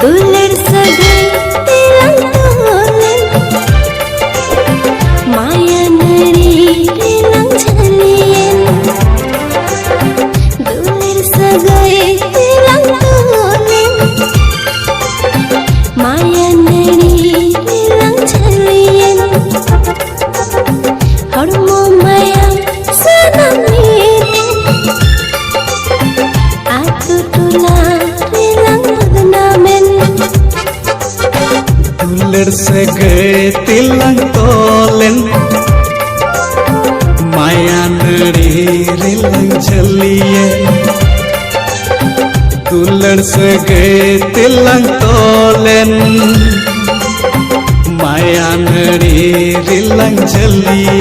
दुलर सगाई तelañg tolen माया नरी telañg jhalilen दुलर सगाई telañg tolen माया नरी telañg jhalilen हड़मो माया सनमी आतु टोला telañg बदनामेन दुलर सगाई telañg tolen माया नरी telañg jhalilen दुलर सगाई telañg tolen माया नरी telañg jhalilen।